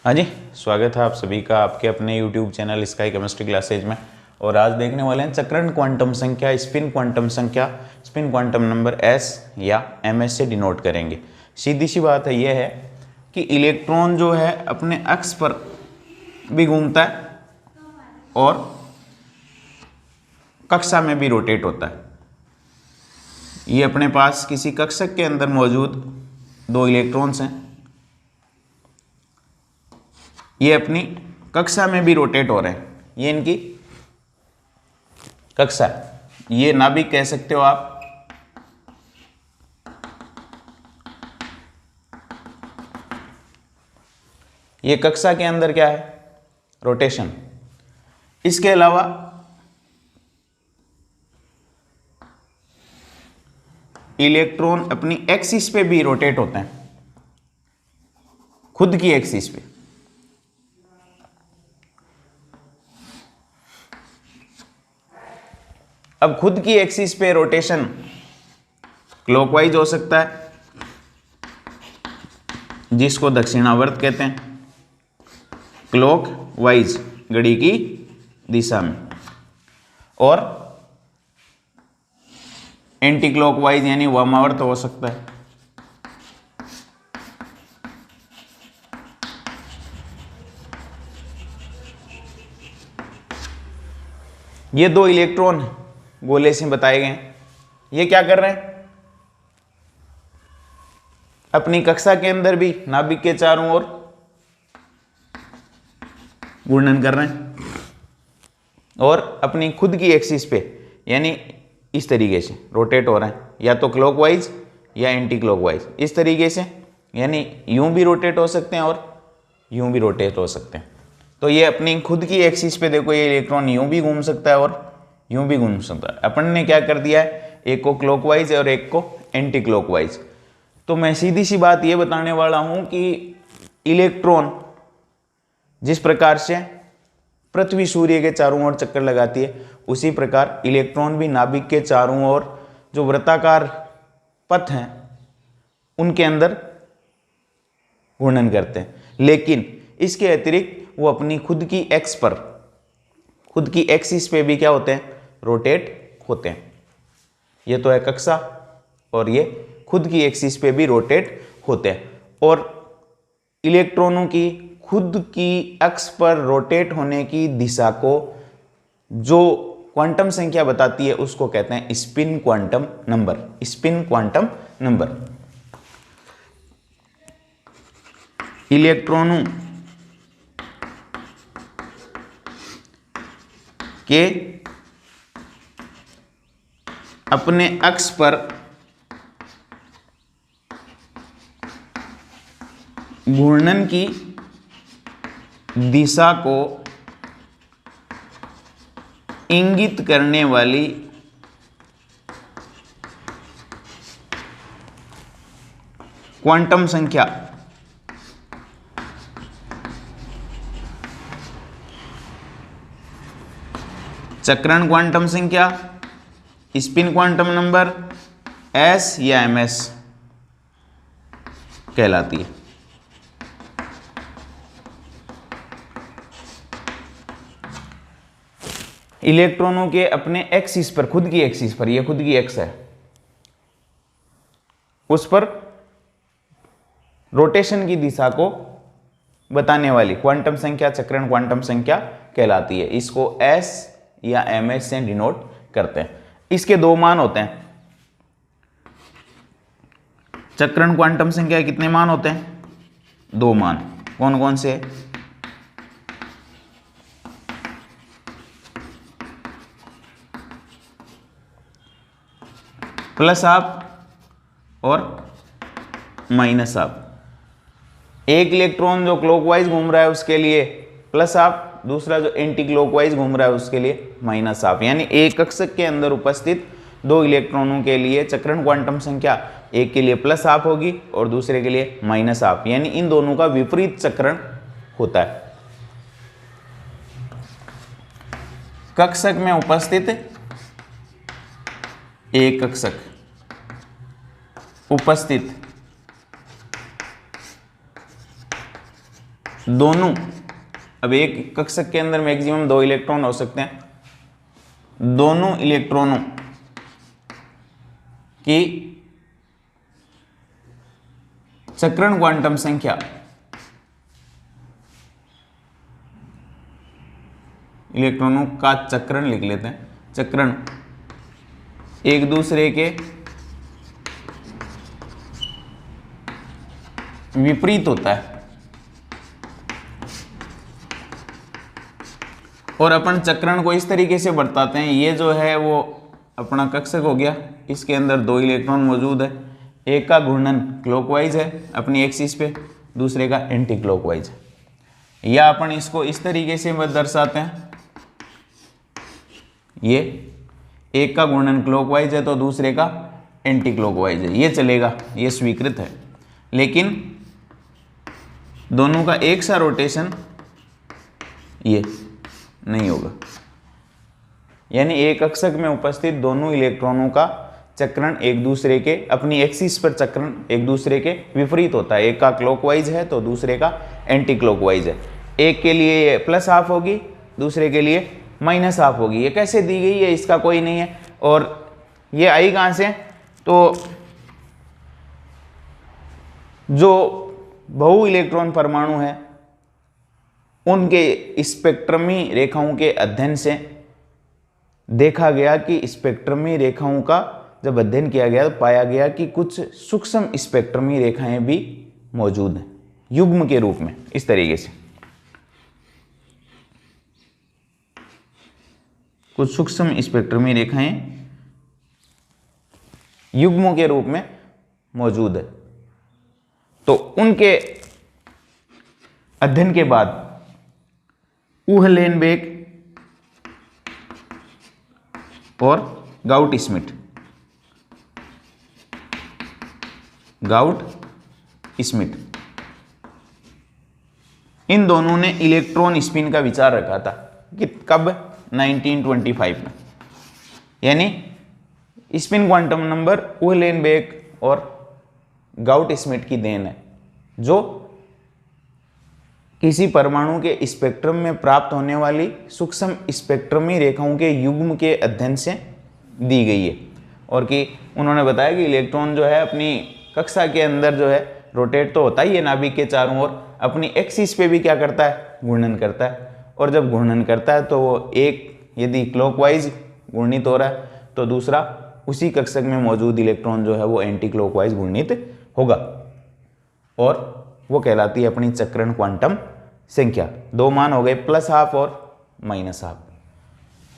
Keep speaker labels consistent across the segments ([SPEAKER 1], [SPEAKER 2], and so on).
[SPEAKER 1] हाँ जी, स्वागत है आप सभी का आपके अपने YouTube channel sky chemistry classes में। और आज देखने वाले हैं चक्रण क्वांटम संख्या, स्पिन क्वांटम संख्या, स्पिन क्वांटम नंबर S या MS से डिनोट करेंगे। सीधी सी बात है, यह है कि इलेक्ट्रॉन जो है अपने अक्ष पर भी घूमता है और कक्षा में भी रोटेट होता है। ये अपने पास किसी कक्षक के अंदर मौजूद दो इलेक्ट्रॉन्स हैं, ये अपनी कक्षा में भी रोटेट हो रहे हैं। ये इनकी कक्षा है, ये नाभिक कह सकते हो आप। ये कक्षा के अंदर क्या है? रोटेशन। इसके अलावा इलेक्ट्रॉन अपनी एक्सिस पे भी रोटेट होते हैं, खुद की एक्सिस पे। अब खुद की एक्सिस पे रोटेशन क्लॉकवाइज हो सकता है, जिसको दक्षिणावर्त कहते हैं, क्लॉकवाइज घड़ी की दिशा में, और एंटी क्लॉकवाइज यानी वामावर्त हो सकता है। ये दो इलेक्ट्रॉन गोले से बताए गए हैं। ये क्या कर रहे हैं? अपनी कक्षा के अंदर भी नाभिक के चारों ओर घूर्णन कर रहे हैं और अपनी खुद की एक्सिस पे यानी इस तरीके से रोटेट हो रहे हैं, या तो क्लॉकवाइज या एंटी क्लॉकवाइज, इस तरीके से। यानी यूं भी रोटेट हो सकते हैं और यूं भी रोटेट हो सकते हैं। तो ये अपनी खुद की एक्सिस पे देखो, ये इलेक्ट्रॉन यूं भी घूम सकता है और यूं भी घूम सकता है। अपन ने क्या कर दिया है, एक को क्लॉकवाइज और एक को एंटी क्लॉकवाइज। तो मैं सीधी सी बात ये बताने वाला हूं कि इलेक्ट्रॉन जिस प्रकार से पृथ्वी सूर्य के चारों ओर चक्कर लगाती है, उसी प्रकार इलेक्ट्रॉन भी नाभिक के चारों ओर जो वृत्ताकार पथ हैं उनके अंदर घूर्णन करते हैं। लेकिन इसके अतिरिक्त वो अपनी खुद की एक्स पर, खुद की एक्सिस पे भी क्या होते हैं? रोटेट होते हैं। ये तो है कक्षा, और ये खुद की एक्सिस पे भी रोटेट होते हैं। और इलेक्ट्रॉनों की खुद की अक्ष पर रोटेट होने की दिशा को जो क्वांटम संख्या बताती है उसको कहते हैं spin quantum number. Spin quantum number. इलेक्ट्रॉनों के अपने अक्ष पर घूर्णन की दिशा को इंगित करने वाली क्वांटम संख्या चक्रण क्वांटम संख्या, स्पिन क्वांटम नंबर, S या MS कहलाती है। इलेक्ट्रॉनों के अपने एक्सिस पर, खुद की एक्सिस पर, यह खुद की एक्स है, उस पर रोटेशन की दिशा को बताने वाली क्वांटम संख्या चक्रण क्वांटम संख्या कहलाती है। इसको S या MS से डिनोट करते हैं। इसके दो मान होते हैं। चक्रण क्वांटम संख्या के कितने मान होते हैं? दो मान। कौन कौन से? प्लस हाफ और माइनस हाफ। एक इलेक्ट्रॉन जो क्लॉकवाइज घूम रहा है उसके लिए प्लस हाफ, दूसरा जो एंटी क्लॉकवाइज घूम रहा है उसके लिए माइनस हाफ। यानी एक कक्षक के अंदर उपस्थित दो इलेक्ट्रॉनों के लिए चक्रण क्वांटम संख्या एक के लिए प्लस हाफ होगी और दूसरे के लिए माइनस हाफ। यानी इन दोनों का विपरीत चक्रण होता है। कक्षक में उपस्थित एक कक्षक उपस्थित दोनों, अब एक कक्षक के अंदर मैक्सिमम 2 इलेक्ट्रॉन हो सकते हैं, दोनों इलेक्ट्रॉनों की चक्रण क्वांटम संख्या इलेक्ट्रॉनों का चक्रण लिख लेते हैं, चक्रण एक दूसरे के विपरीत होता है। और अपन चक्रण को इस तरीके से बरताते हैं, ये जो है वो अपना कक्षक हो गया, इसके अंदर 2 इलेक्ट्रॉन मौजूद है, एक का घूर्णन क्लॉकवाइज है अपनी एक्सिस पे, दूसरे का एंटी क्लॉकवाइज है। या अपन इसको इस तरीके से दर्शाते हैं, ये एक का घूर्णन क्लॉकवाइज है तो दूसरे का एंटी क्लॉकवाइज है, ये चलेगा, ये स्वीकृत है। लेकिन दोनों का एक सा रोटेशन ये नहीं होगा, यानी एक कक्षक में उपस्थित दोनों इलेक्ट्रॉनों का चक्रण एक दूसरे के अपनी एक्सिस पर चक्रण एक दूसरे के विपरीत होता है। एक का क्लॉकवाइज है तो दूसरे का एंटी क्लॉकवाइज है। एक के लिए ये प्लस हाफ होगी, दूसरे के लिए माइनस हाफ होगी। ये कैसे दी गई है इसका कोई नहीं है। और ये आई कहाँ से, तो जो बहु इलेक्ट्रॉन परमाणु है उनके स्पेक्ट्रमी रेखाओं के अध्ययन से देखा गया कि स्पेक्ट्रमी रेखाओं का जब अध्ययन किया गया तो पाया गया कि कुछ सूक्ष्म स्पेक्ट्रमी रेखाएं भी मौजूद हैं युग्म के रूप में। इस तरीके से कुछ सूक्ष्म स्पेक्ट्रमी रेखाएं युग्मों के रूप में मौजूद है। तो उनके अध्ययन के बाद उहलेनबेक और गाउट स्मिथ इन दोनों ने इलेक्ट्रॉन स्पिन का विचार रखा था कि कब 1925 में, यानी स्पिन क्वांटम नंबर उहलेनबेक और गाउट स्मिथ की देन है, जो किसी परमाणु के स्पेक्ट्रम में प्राप्त होने वाली सूक्ष्म स्पेक्ट्रमी रेखाओं के युग्म के अध्ययन से दी गई है। और कि उन्होंने बताया कि इलेक्ट्रॉन जो है अपनी कक्षा के अंदर जो है रोटेट तो होता ही है नाभिक के चारों ओर, अपनी एक्सिस पे भी क्या करता है, घूर्णन करता है। और जब घूर्णन करता है तो वो एक यदि क्लॉकवाइज घूर्णित हो रहा है तो दूसरा उसी कक्षक में मौजूद इलेक्ट्रॉन जो है वो एंटी क्लॉकवाइज घूर्णित होगा, और वो कहलाती है अपनी चक्रण क्वांटम संख्या। 2 मान हो गए, प्लस हाफ और माइनस हाफ।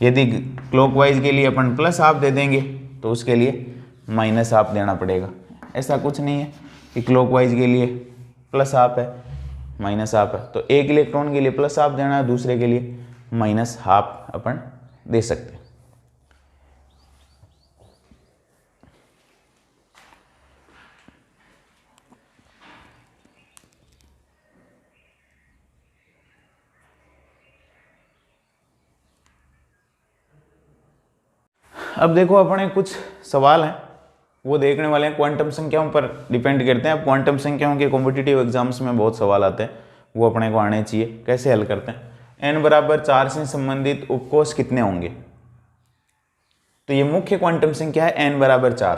[SPEAKER 1] यदि क्लॉकवाइज के लिए अपन प्लस हाफ दे देंगे तो उसके लिए माइनस हाफ देना पड़ेगा। ऐसा कुछ नहीं है कि क्लॉकवाइज के लिए प्लस हाफ है माइनस हाफ है, तो एक इलेक्ट्रॉन के लिए प्लस हाफ देना है, दूसरे के लिए माइनस हाफ अपन दे सकते हैं। अब देखो अपने कुछ सवाल हैं वो देखने वाले हैं, क्वांटम संख्याओं पर डिपेंड करते हैं। अब क्वांटम संख्याओं के कॉम्पिटिटिव एग्जाम्स में बहुत सवाल आते हैं, वो अपने को आने चाहिए। कैसे हल करते हैं, n बराबर 4 से संबंधित उपकोष कितने होंगे, तो ये मुख्य क्वांटम संख्या है n बराबर 4,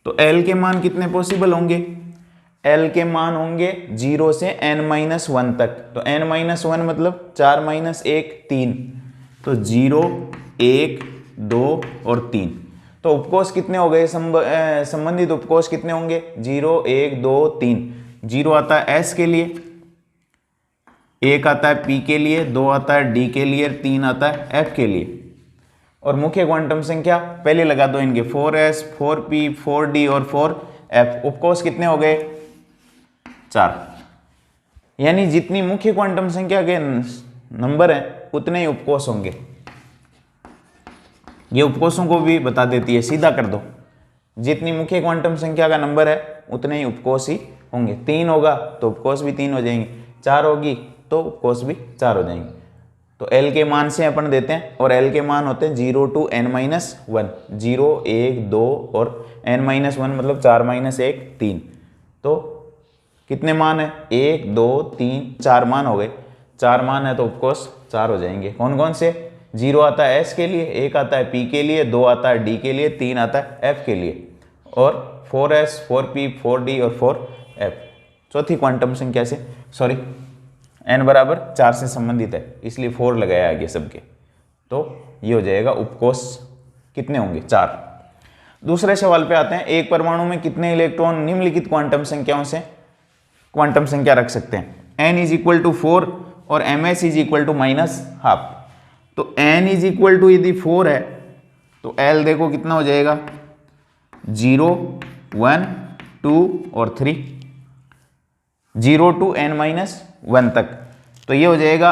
[SPEAKER 1] तो l के मान कितने पॉसिबल होंगे, l के मान होंगे 0 से n-1 तक। तो n-1 मतलब 4 - 1 3, तो 0 1 2 और 3। तो उपकोष कितने हो गए, संबंधित उपकोष कितने होंगे, 0 1 2 3। 0 आता है s के लिए, 1 आता है p के लिए, 2 आता है d के लिए, 3 आता है f के लिए। और मुख्य क्वांटम संख्या पहले लगा दो इनके, 4s 4p 4d और 4f। उपकोष कितने हो गए, 4। यानी जितनी मुख्य क्वांटम संख्या के नंबर हैं उतने ही उपकोष होंगे। ये उपकोषों को भी बता देती है, सीधा कर दो, जितनी मुख्य क्वांटम संख्या का नंबर है उतने ही उपकोष ही होंगे। 3 होगा तो उपकोष भी 3 हो जाएंगे, 4 होगी तो उपकोष भी 4 हो जाएंगे। तो l के मान से अपन देते हैं, और l के मान होते हैं 0 to n-1, 0 1 2 और n-1 मतलब 4 - 1 3। तो कितने मान है, 1 2 3 4 मान हो गए, 4 मान है तो ऑफकोर्स 4 हो जाएंगे। कौन कौन से, 0 आता है एस के लिए, 1 आता है पी के लिए, 2 आता है डी के लिए, 3 आता है एफ के लिए, और 4s 4p 4d और 4f चौथी क्वांटम संख्या से, सॉरी n बराबर 4 से संबंधित है इसलिए 4 लगाया आगे सबके, तो ये हो जाएगा उपकोष कितने होंगे, 4। दूसरे सवाल पे आते हैं, एक परमाणु में कितने इलेक्ट्रॉन निम्नलिखित क्वांटम संख्याओं से क्वांटम संख्या रख सकते हैं, n इज इक्वल टू 4 और ms इज इक्वल टू -12। तो n इज इक्वल टू यदि 4 है तो l देखो कितना हो जाएगा, 0 1 2 और 3, 0 to n-1 तक, तो ये हो जाएगा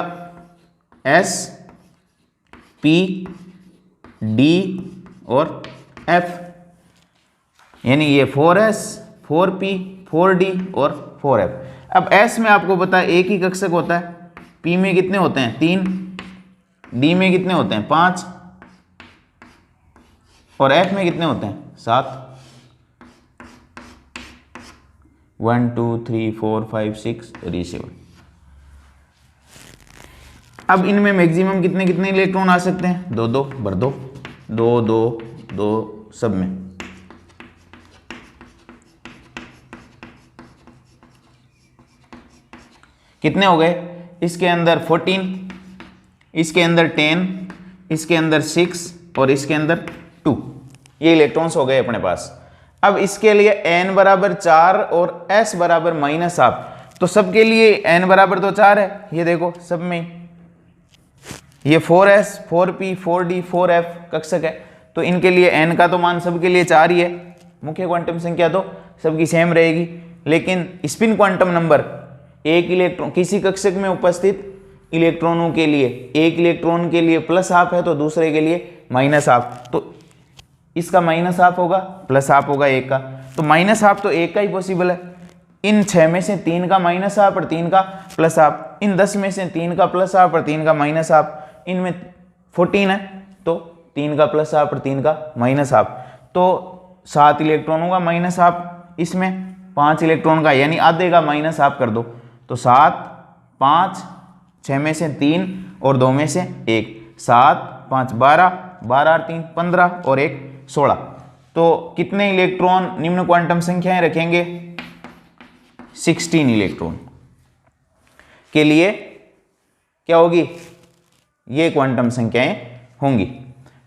[SPEAKER 1] s p d और f, यानी ये 4s 4p 4d और 4f। अब s में आपको पता है एक ही कक्षक होता है, p में कितने होते हैं 3, d में कितने होते हैं 5 और f में कितने होते हैं 7। 1 2 3 4 5 6 और ये 7। अब इनमें मैक्सिमम कितने कितने इलेक्ट्रॉन आ सकते हैं, 2 2 भर दो, 2 2 2 सब में। कितने हो गए, इसके अंदर 14, इसके अंदर 10, इसके अंदर 6 और इसके अंदर 2, ये इलेक्ट्रॉन्स हो गए अपने पास। अब इसके लिए n बराबर 4 और s बराबर -12, तो सबके लिए n बराबर तो 4 है, ये देखो सब में ये 4s 4p 4d 4f कक्षक है, तो इनके लिए n का तो मान सबके लिए 4 ही है, मुख्य क्वांटम संख्या तो सबकी सेम रहेगी। लेकिन स्पिन क्वांटम नंबर एक इलेक्ट्रॉन किसी कक्षक में उपस्थित इलेक्ट्रॉनों के लिए, एक इलेक्ट्रॉन के लिए +12 है तो दूसरे के लिए -12, तो इसका -12 होगा +12 होगा एक का, तो -12 तो एक का ही पॉसिबल है। इन 6 में से 3 का -12 और 3 का +12, इन 10 में से 3 का +12 और 3 का -12, इनमें 14 है तो 3 का +12 और 3 का -12, तो 7 इलेक्ट्रॉनों का -12, इसमें 5 इलेक्ट्रॉन का, यानी आधे का -12 कर दो, तो 7 5 6 में से 3 और 2 में से 1, 7 5 12 12 और 3 15 और 1 16, तो कितने इलेक्ट्रॉन निम्न क्वांटम संख्याएं रखेंगे, 16 इलेक्ट्रॉन के लिए क्या होगी, ये क्वांटम संख्याएं होंगी।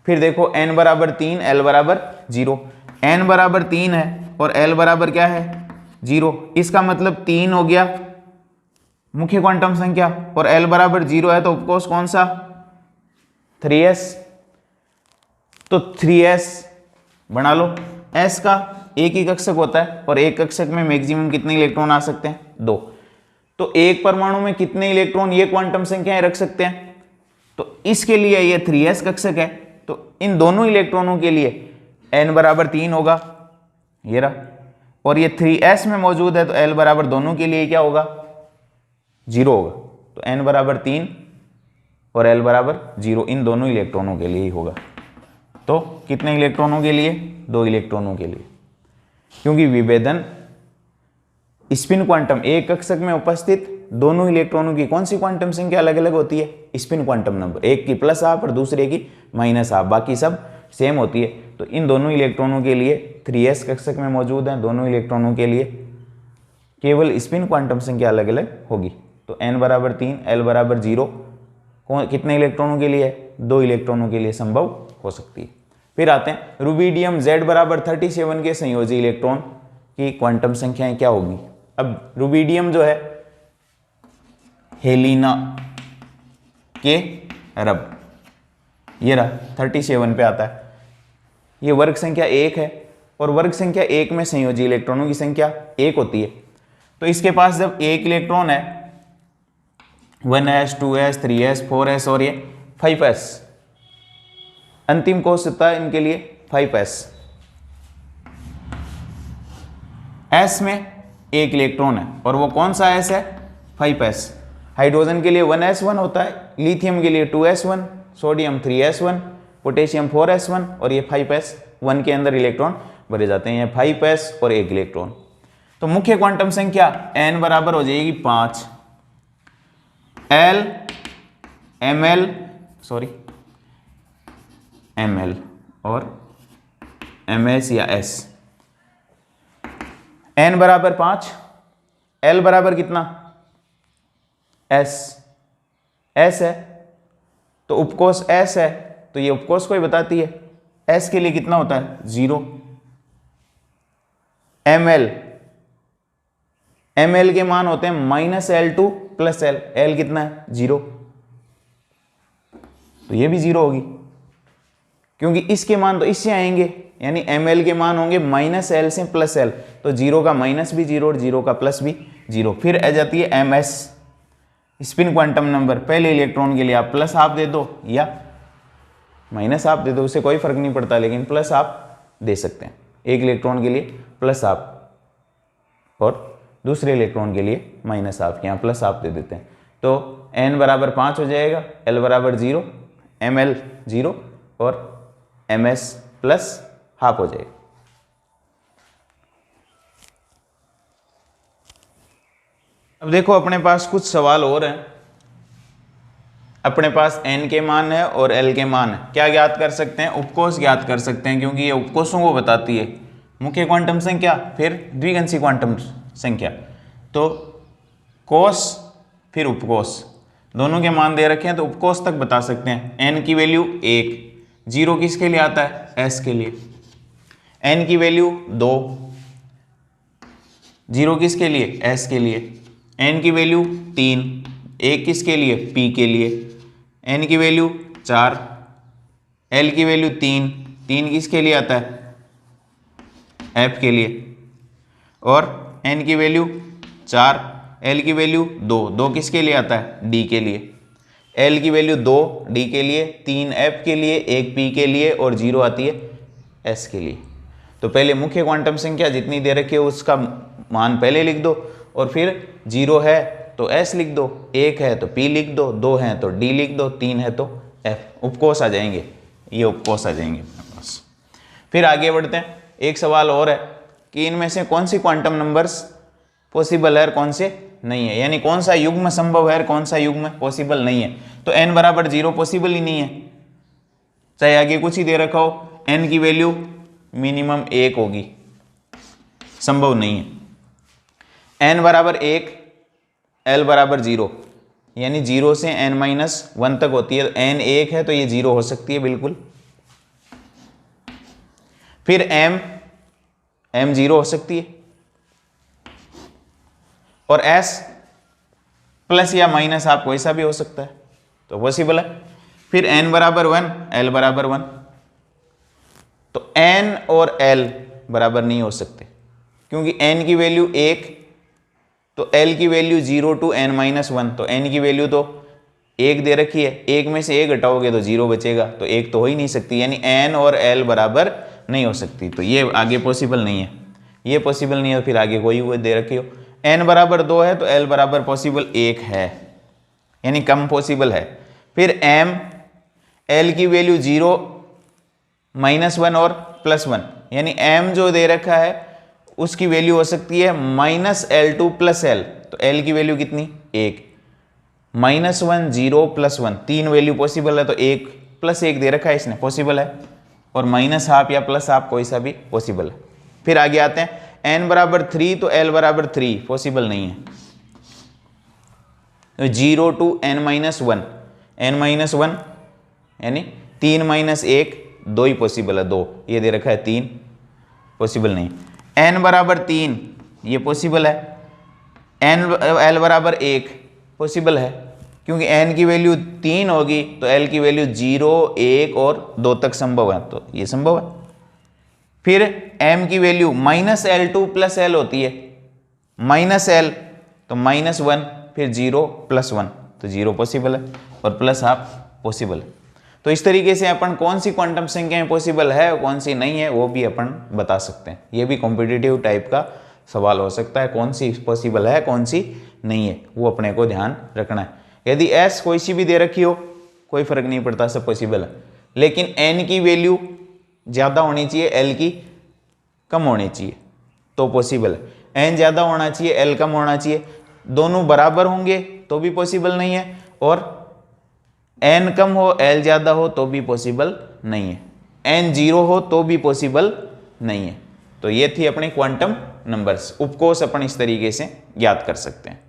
[SPEAKER 1] फिर देखो n बराबर 3 l बराबर 0, n बराबर 3 है और l बराबर क्या है 0, इसका मतलब 3 हो गया मुख्य क्वांटम संख्या और l बराबर 0 है तो ऑफकोर्स कौन सा 3s, तो 3s बना लो। s का एक ही कक्षक होता है और एक कक्षक में मैक्सिमम कितने इलेक्ट्रॉन आ सकते हैं, 2, तो एक परमाणु में कितने इलेक्ट्रॉन ये क्वांटम संख्याएं रख सकते हैं, तो इसके लिए ये 3s कक्षक है, तो इन दोनों इलेक्ट्रॉनों के लिए n बराबर 3 होगा, ये रहा, और ये 3s में मौजूद है तो l बराबर दोनों के लिए क्या होगा 0 होगा, तो n बराबर 3 और l बराबर 0 इन दोनों इलेक्ट्रॉनों के लिए ही होगा। तो कितने इलेक्ट्रॉनों के लिए, 2 इलेक्ट्रॉनों के लिए, क्योंकि विभेदन स्पिन क्वांटम एक कक्षक में उपस्थित दोनों इलेक्ट्रॉनों की कौन सी क्वांटम संख्या अलग अलग होती है, स्पिन क्वांटम नंबर, एक की +12 और दूसरे की -12, बाकी सब सेम होती है, तो इन दोनों इलेक्ट्रॉनों के लिए 3s कक्षक में मौजूद हैं, दोनों इलेक्ट्रॉनों के लिए केवल स्पिन क्वांटम संख्या अलग अलग होगी। तो n बराबर 3 l बराबर 0 कितने इलेक्ट्रॉनों के लिए, 2 इलेक्ट्रॉनों के लिए संभव हो सकती है। फिर आते हैं रुबिडियम Z बराबर 37 के संयोजी इलेक्ट्रॉन की क्वांटम संख्याएं क्या होगी। अब रुबिडियम जो है हेलिना के अरब, ये रहा 37 पे आता है, ये वर्ग संख्या 1 है और वर्ग संख्या 1 में संयोजी इलेक्ट्रॉनों की संख्या 1 होती है, तो इसके पास जब एक इलेक्ट्रॉन है 1s 2s 3s 4s और ये 5s, अंतिम कोश होता है इनके लिए 5s, s में एक इलेक्ट्रॉन है और वो कौन सा s है 5s। हाइड्रोजन के लिए 1s1 होता है, लिथियम के लिए 2s1, sodium 3s1, potassium 4s1 और ये 5s1 के अंदर इलेक्ट्रॉन भरे जाते हैं, ये 5s और एक इलेक्ट्रॉन। तो मुख्य क्वांटम संख्या n बराबर हो जाएगी 5 ml और ms या s। n बराबर 5, l बराबर कितना s है, तो उपकोष s है तो ये उपकोष को ही बताती है। s के लिए कितना होता है 0। ml के मान होते हैं -L2 + l, l कितना है 0, तो ये भी 0 होगी क्योंकि इसके मान तो इससे आएंगे, यानी ml के मान होंगे -L से +L, तो 0 का माइनस भी 0 और 0 का प्लस भी 0। फिर आ जाती है ms, स्पिन क्वांटम नंबर। पहले इलेक्ट्रॉन के लिए आप प्लस हाफ दे दो या माइनस हाफ दे दो, उससे कोई फर्क नहीं पड़ता, लेकिन प्लस हाफ दे सकते हैं। एक इलेक्ट्रॉन के लिए प्लस हाफ और दूसरे इलेक्ट्रॉन के लिए माइनस हाफ, यहाँ प्लस हाफ दे देते हैं। तो n बराबर 5 हो जाएगा, l बराबर 0, ml 0 और ms प्लस हाफ हो जाएगा। अब देखो अपने पास कुछ सवाल और हैं। अपने पास n के मान है और l के मान है। क्या ज्ञात कर सकते हैं? उपकोष ज्ञात कर सकते हैं, क्योंकि ये उपकोषों को बताती है। मुख्य क्वांटम संख्या फिर द्विगंशी क्वांटम संख्या, तो कोष फिर उपकोष दोनों के मान दे रखे हैं, तो उपकोष तक बता सकते हैं। n की वैल्यू 1, 0 किसके लिए आता है? s के लिए। n की वैल्यू 2, 0 किसके लिए? s के लिए। n की वैल्यू 3, 1 किसके लिए? p के लिए। n की वैल्यू 4, l की वैल्यू 3, 3 किसके लिए आता है? f के लिए। और n की वैल्यू 4, l की वैल्यू 2, 2 किसके लिए आता है? d के लिए। l की वैल्यू 2 d के लिए, 3 f के लिए, 1 p के लिए और 0 आती है s के लिए। तो पहले मुख्य क्वांटम संख्या जितनी दे रखी है उसका मान पहले लिख दो, और फिर 0 है तो s लिख दो, 1 है तो p लिख दो, 2 है तो d लिख दो, 3 है तो f। उपकोष आ जाएंगे, ये उपकोष आ जाएंगे अपने पास। फिर आगे बढ़ते हैं। एक सवाल और है कि इनमें से कौन सी क्वांटम नंबर्स पॉसिबल है और कौन से नहीं है, यानी कौन सा युग्म संभव है और कौन सा युग्म पॉसिबल नहीं है। तो n बराबर 0 पॉसिबल ही नहीं है, चाहे आगे कुछ ही दे रखा हो। n की वैल्यू मिनिमम 1 होगी, संभव नहीं है। n बराबर 1, l बराबर 0, यानी 0 से n-1 तक होती है। n 1 है तो ये 0 हो सकती है बिल्कुल। फिर m 0 हो सकती है, और s प्लस या माइनस आप कोई सा भी हो सकता है, तो पॉसिबल है। फिर n बराबर 1, l बराबर 1, तो n और l बराबर नहीं हो सकते, क्योंकि n की वैल्यू 1 तो l की वैल्यू 0 to n-1, तो n की वैल्यू तो 1 दे रखी है, 1 में से 1 घटाओगे तो 0 बचेगा, तो 1 तो हो ही नहीं सकती, यानी n और l बराबर नहीं हो सकती। तो ये आगे पॉसिबल नहीं है, ये पॉसिबल नहीं है। फिर आगे कोई हुए दे रखी हो, n बराबर 2 है तो l बराबर पॉसिबल 1 है, यानी कम पॉसिबल है। फिर m, l की वैल्यू 0, -1 और +1, यानी m जो दे रखा है उसकी वैल्यू हो सकती है -L2 + l, तो l की वैल्यू कितनी? 1, -1, 0, +1, 3 वैल्यू पॉसिबल है, तो 1 + 1 दे रखा है इसने, पॉसिबल है। और माइनस हाफ या प्लस हाफ कोई सा भी पॉसिबल है। फिर आगे आते हैं, n बराबर 3 तो l बराबर 3 पॉसिबल नहीं है। तो 0 to n-1, n-1 यानी 3 - 1 2 ही पॉसिबल है, 2 ये दे रखा है, 3 पॉसिबल नहीं। n बराबर 3 ये पॉसिबल है, l बराबर 1 पॉसिबल है, क्योंकि n की वैल्यू 3 होगी तो l की वैल्यू 0, 1 और 2 तक संभव है, तो ये संभव है। फिर m की वैल्यू -L2 + l होती है, -l तो -1, फिर 0 + 1, तो 0 पॉसिबल है, और प्लस हाफ पॉसिबल है। तो इस तरीके से अपन कौन सी क्वांटम संख्याएं पॉसिबल है और कौन सी नहीं है वो भी अपन बता सकते हैं। ये भी कॉम्पिटिटिव टाइप का सवाल हो सकता है, कौन सी पॉसिबल है कौन सी नहीं है, वो अपने को ध्यान रखना है। यदि s कोई सी भी दे रखी हो कोई फर्क नहीं पड़ता, सब पॉसिबल है, लेकिन n की वैल्यू ज़्यादा होनी चाहिए, l की कम होनी चाहिए, तो पॉसिबल है। एन ज़्यादा होना चाहिए, एल कम होना चाहिए। दोनों बराबर होंगे तो भी पॉसिबल नहीं है, और एन कम हो एल ज़्यादा हो तो भी पॉसिबल नहीं है, एन जीरो हो तो भी पॉसिबल नहीं है। तो ये थी अपने क्वांटम नंबर्स। उपकोष अपन इस तरीके से याद कर सकते हैं।